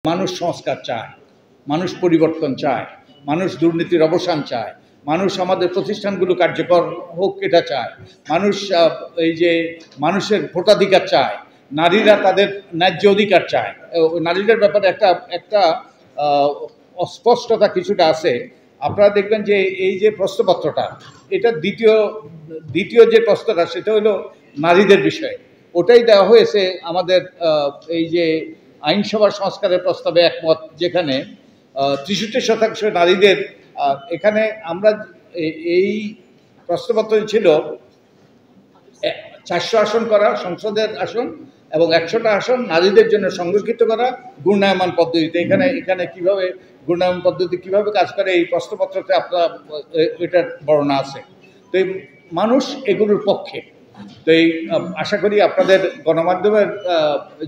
মানুষ সংস্কার চায়, মানুষ পরিবর্তন চায়, মানুষ দুর্নীতির অবসান চায়, মানুষ আমাদের প্রতিষ্ঠানগুলো কার্যকর হোক এটা চায়, মানুষ এই যে মানুষের ভোটাধিকার চায়, নারীরা তাদের ন্যায্য অধিকার চায়। নারীদের ব্যাপারে একটা অস্পষ্টতা কিছুটা আছে। আপনারা দেখবেন যে এই যে প্রশ্নপত্রটা, এটা দ্বিতীয় যে প্রশ্নটা সেটা হলো নারীদের বিষয়ে। ওটাই দেওয়া হয়েছে আমাদের এই যে আইনসভার সংস্কারের প্রস্তাবে একমত, যেখানে 63% নারীদের। এখানে আমরা এই প্রশ্নপত্র ছিল 400 আসন করা সংসদের আসন এবং 100টা আসন নারীদের জন্য সংরক্ষিত করা ঘূর্ণায়মান পদ্ধতিতে। এখানে কিভাবে ঘূর্ণায়মান পদ্ধতি কিভাবে কাজ করে এই প্রশ্নপত্রতে আপনার এটার বর্ণনা আছে। তো এই মানুষ এগুলোর পক্ষে। তো এই আশা করি আপনাদের গণমাধ্যমের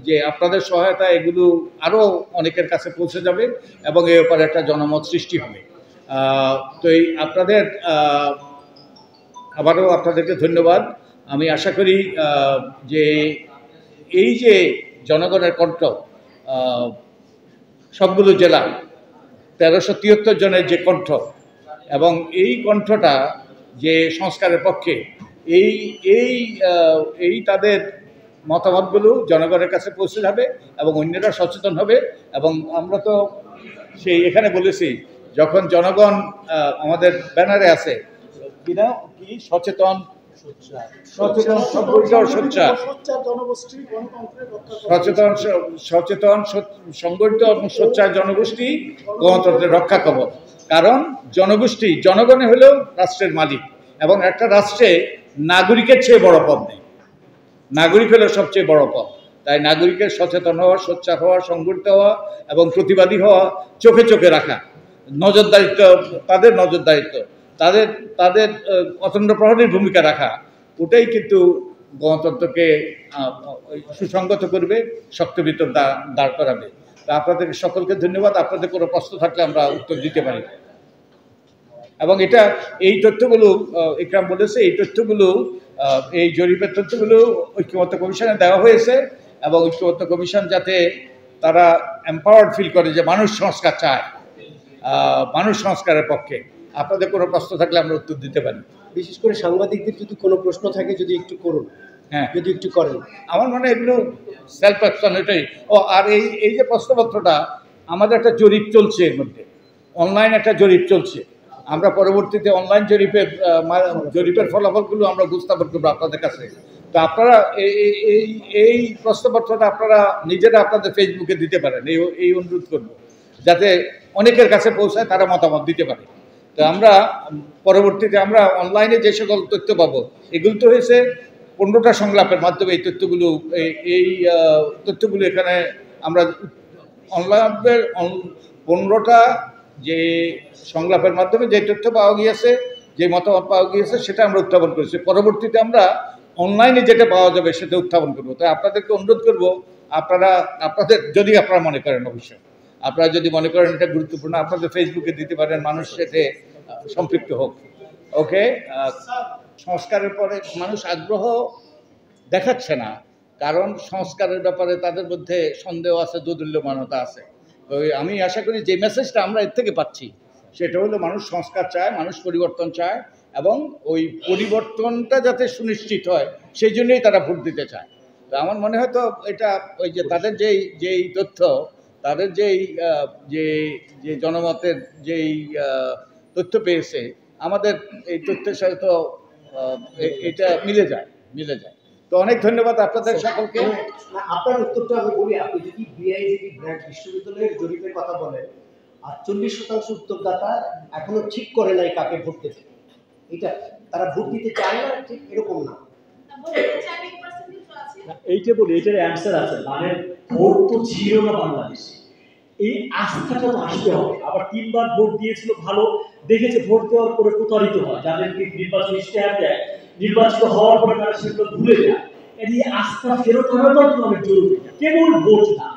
যে আপনাদের সহায়তা এগুলো আরও অনেকের কাছে পৌঁছে যাবে এবং এর ব্যাপারে একটা জনমত সৃষ্টি হবে। তো এই আপনাদের আবারও আপনাদেরকে ধন্যবাদ। আমি আশা করি যে এই যে জনগণের কণ্ঠ, সবগুলো জেলা 1373 জনের যে কণ্ঠ, এবং এই কণ্ঠটা যে সংস্কারের পক্ষে, এই তাদের মতামতগুলো জনগণের কাছে পৌঁছে যাবে এবং অন্যরা সচেতন হবে। এবং আমরা তো সেই এখানে বলেছি, যখন জনগণ আমাদের ব্যানারে আছে কিনা কি সচেতন সংগঠিত এবং সোচ্চার জনগোষ্ঠী গণতন্ত্রের রক্ষা কবচ। কারণ জনগোষ্ঠী, জনগণে হলেও রাষ্ট্রের মালিক, এবং একটা রাষ্ট্রে নাগরিকের চেয়ে বড় পদ নেই। নাগরিক হলো সবচেয়ে বড় পদ। তাই নাগরিকের সচেতন হওয়া, সোচ্চার হওয়া, সংগঠিত হওয়া এবং প্রতিবাদী হওয়া, চোখে চোখে রাখা, নজরদারিত্ব, তাদের নজরদারিত্ব, তাদের অতন্দ্র প্রহরীর ভূমিকা রাখা, ওটাই কিন্তু গণতন্ত্রকে সুসংগত করবে, শক্ত ভিতর দাঁড় করাবে। তা আপনাদের সকলকে ধন্যবাদ। আপনাদের কোনো প্রশ্ন থাকলে আমরা উত্তর দিতে পারি। এবং এই তথ্যগুলো ইকরাম বলেছে, এই তথ্যগুলো, এই জরিপের তথ্যগুলো ঐক্যমত্য কমিশনে দেওয়া হয়েছে, এবং ঐক্যমত্য কমিশন যাতে তারা এম্পাওয়ার্ড ফিল করে যে মানুষ সংস্কার চায়, মানুষ সংস্কারের পক্ষে। আপনাদের কোনো প্রশ্ন থাকলে আমরা উত্তর দিতে পারি। বিশেষ করে সাংবাদিকদের যদি কোনো প্রশ্ন থাকে যদি একটু করুন। হ্যাঁ, যদি একটু করেন। আমার মনে হয় এগুলো সেলফ এক্সপ্লানেটরি। আর এই যে প্রশ্নপত্রটা, আমাদের একটা জরিপ চলছে, এর মধ্যে অনলাইন একটা জরিপ চলছে। আমরা পরবর্তীতে অনলাইন জরিপের ফলাফলগুলো আমরা উপস্থাপন করবো আপনাদের কাছে। তো আপনারা এই প্রশ্নপত্রটা আপনারা নিজেরা আপনাদের ফেসবুকে দিতে পারেন, এই অনুরোধ করব, যাতে অনেকের কাছে পৌঁছায়, তারা মতামত দিতে পারে। তো আমরা পরবর্তীতে আমরা অনলাইনে যে সকল তথ্য পাবো, এগুলো তো হয়েছে 15টা সংলাপের মাধ্যমে এই তথ্যগুলো এখানে আমরা অনলাইনের 15টা যে সংলাপের মাধ্যমে যে তথ্য পাওয়া গিয়েছে, যে মতামত পাওয়া গিয়েছে, সেটা আমরা উত্থাপন করেছি। পরবর্তীতে আমরা অনলাইনে যেটা পাওয়া যাবে সেটা উত্থাপন করবো। তাই আপনাদেরকে অনুরোধ করবো, আপনাদের যদি আপনারা মনে করেন, অবশ্যই আপনারা যদি মনে করেন এটা গুরুত্বপূর্ণ, আপনাদের ফেসবুকে দিতে পারেন, মানুষ সেটা সম্পৃক্ত হোক। ওকে, সংস্কারের পরে মানুষ আগ্রহ দেখাচ্ছে না, কারণ সংস্কারের ব্যাপারে তাদের মধ্যে সন্দেহ আছে, দোদুল্যমানতা আছে। তো আমি আশা করি যে মেসেজটা আমরা এর থেকে পাচ্ছি সেটা হলো মানুষ সংস্কার চায়, মানুষ পরিবর্তন চায়, এবং ওই পরিবর্তনটা যাতে সুনিশ্চিত হয় সেই জন্যই তারা ভোট দিতে চায়। তো আমার মনে হয় তো এটা ওই যে তাদের যেই তথ্য, তাদের যে জনমতের যেই তথ্য পেয়েছে, আমাদের এই তথ্যের সাথে তো এটা মিলে যায়। তো অনেক ধন্যবাদ আপনাদের সকলকে। আপনার উত্তরটা আমি বলি, আপনি যদি বিআইজিবি ব্র্যান্ড বিশ্ববিদ্যালয়ের জরিপের কথা বলেন, 48% উত্তরদাতা এখনো ঠিক করে নাই কাকে ভোট দেবে। এটা তারা ভোট দিতে চায় না, ঠিক এরকম না। এইটা বলি, এটার অ্যান্সার আছে, মানে ভোট তো ছিল না বাংলাদেশে, এই আস্থাটা তো আসতে হবে। আবার 3 বার ভোট দিয়েছিল, ভালো দেখেছে, ভোট দেওয়ার পরে প্রতারিত হয়, যাদেরকে নির্বাচন ইশতেহার দেয়, নির্বাচিত হওয়ার পরে তারা সেগুলো ভুলে যায়। এই আস্থা ফেরত আনাটাও অনেক জরুরি। কেবল ভোট না,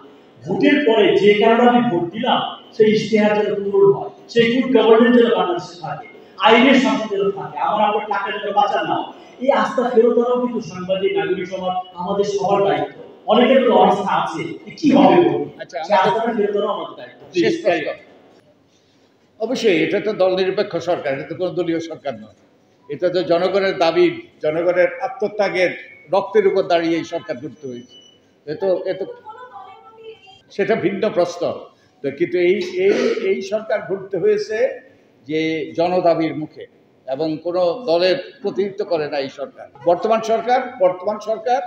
ভোটের পরে যে কারণে আমি ভোট দিলাম সেই ইশতেহার যেন পূরণ হয়, সেই গুড গভর্নেন্স যেন বাংলাদেশে থাকে, আইনের শাসন যেন থাকে, আমার টাকা যেন বাঁচানো হয়, এই আস্থা ফেরত আনাও কিন্তু সাংবাদিক, নাগরিক সমাজ, আমাদের সবার দায়িত্ব। অনেকের তো অবস্থা আছে, কি হবে? আচ্ছা, সে আস্থাটা ফেরত দেওয়া আমাদের দায়িত্ব। শেষ প্রশ্ন। অবশ্যই এটা তো দল নিরপেক্ষ সরকার, এটা তো কোনো দলীয় সরকার নয়। এটা তো জনগণের দাবি, জনগণের আত্মত্যাগের রক্তের উপর দাঁড়িয়ে এই সরকার গঠিত হয়েছে। এত সেটা ভিন্ন প্রশ্ন। তো কিন্তু এই সরকার গঠিত হয়েছে যে জনদাবির মুখে, এবং কোনো দলের প্রতিনিধিত্ব করে না এই সরকার। বর্তমান সরকার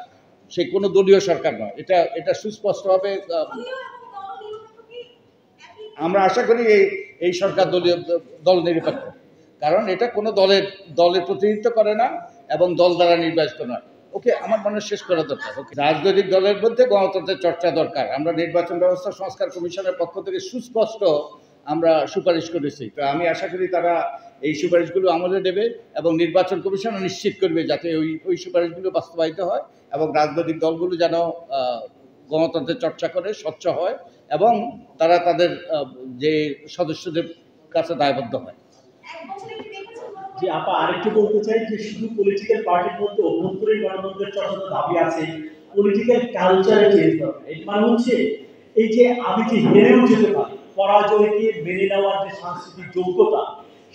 সে কোনো দলীয় সরকার নয়, এটা সুস্পষ্টভাবে আমরা আশা করি এই সরকার দল নিরপেক্ষ, কারণ এটা কোনো দলের প্রতিনিধিত্ব করে না এবং দল দ্বারা নির্বাচিত নয়। ওকে, আমার মনে শেষ করা দরকার। ওকে, রাজনৈতিক দলের মধ্যে গণতন্ত্রের চর্চা দরকার। আমরা নির্বাচন ব্যবস্থা সংস্কার কমিশনের পক্ষ থেকে সুস্পষ্ট আমরা সুপারিশ করেছি। তো আমি আশা করি তারা এই সুপারিশগুলো আমলে নেবে এবং নির্বাচন কমিশনও নিশ্চিত করবে যাতে ওই সুপারিশগুলো বাস্তবায়িত হয় এবং রাজনৈতিক দলগুলো যেন গণতন্ত্রের চর্চা করে, স্বচ্ছ হয় এবং তারা তাদের যে সদস্যদের কাছে দায়বদ্ধ হয়। যে আপা আরেকটু বলতে চাই যে শুধু পলিটিক্যাল পার্টির মধ্যে অভ্যন্তরীণ গণতন্ত্রের চর্চার দাবি আছে, পলিটিক্যাল কালচারে চেঞ্জ দরকার। এর মানে হচ্ছে এই যে আমি যে হেরেও যেতে পারি, পরাজয়কে মেনে নেওয়ার যে সাংস্কৃতিক যোগ্যতা,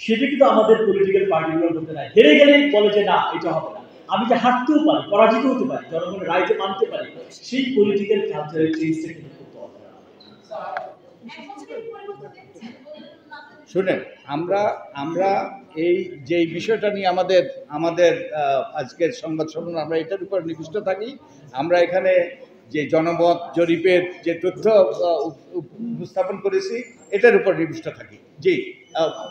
সেটা কিন্তু আমাদের পলিটিক্যাল পার্টিগুলোর মধ্যে নাই। হেরে গেলে বলে যে না এটা হবে না, আমি যে হারতেও পারি, পরাজিত হতে পারি, জনগণের রায়কে মানতে পারি, সেই পলিটিক্যাল কালচারের চেঞ্জটা কিন্তু করতে হবে। শুনেন, আমরা এই যে বিষয়টা নিয়ে আমাদের আজকের সংবাদ সম্মেলন, আমরা এটার উপর নিবিষ্ট থাকি। আমরা এখানে যে জনমত জরিপের যে তথ্য উপস্থাপন করেছি এটার উপর নিবিষ্ট থাকি। জি,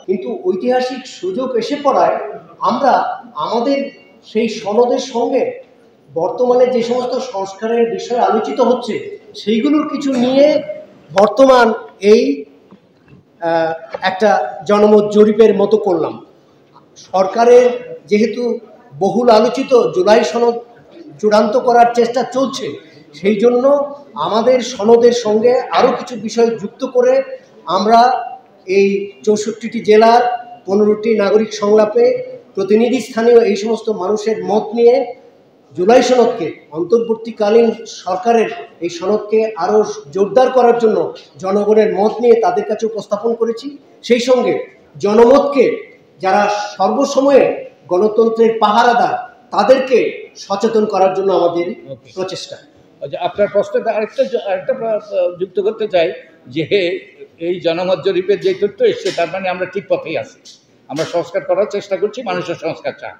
কিন্তু ঐতিহাসিক সুযোগ এসে পড়ায় আমরা আমাদের সেই সনদের সঙ্গে বর্তমানে যে সমস্ত সংস্কারের বিষয় আলোচিত হচ্ছে সেইগুলোর কিছু নিয়ে বর্তমান এই একটা জনমত জরিপের মতো করলাম। সরকারের যেহেতু বহুল আলোচিত জুলাই সনদ চূড়ান্ত করার চেষ্টা চলছে, সেই জন্য আমাদের সনদের সঙ্গে আরও কিছু বিষয় যুক্ত করে আমরা এই 64টি জেলার 15টি নাগরিক সংলাপে প্রতিনিধি স্থানীয় এই সমস্ত মানুষের মত নিয়ে জুলাই সনদকে, অন্তর্বর্তীকালীন সরকারের এই সনদকে আরও জোরদার করার জন্য জনগণের মত নিয়ে তাদের কাছে উপস্থাপন করেছি। সেই সঙ্গে জনমতকে যারা সর্বসময়ে গণতন্ত্রের পাহারাদার তাদেরকে সচেতন করার জন্য আমাদের প্রচেষ্টা। আপনার প্রশ্নটা আরেকটা যুক্ত করতে চাই যে এই জনমত জরিপের যে তথ্য এসছে তার মানে আমরা ঠিক পথেই আছি। আমরা সংস্কার করার চেষ্টা করছি, মানুষের সংস্কার চায়।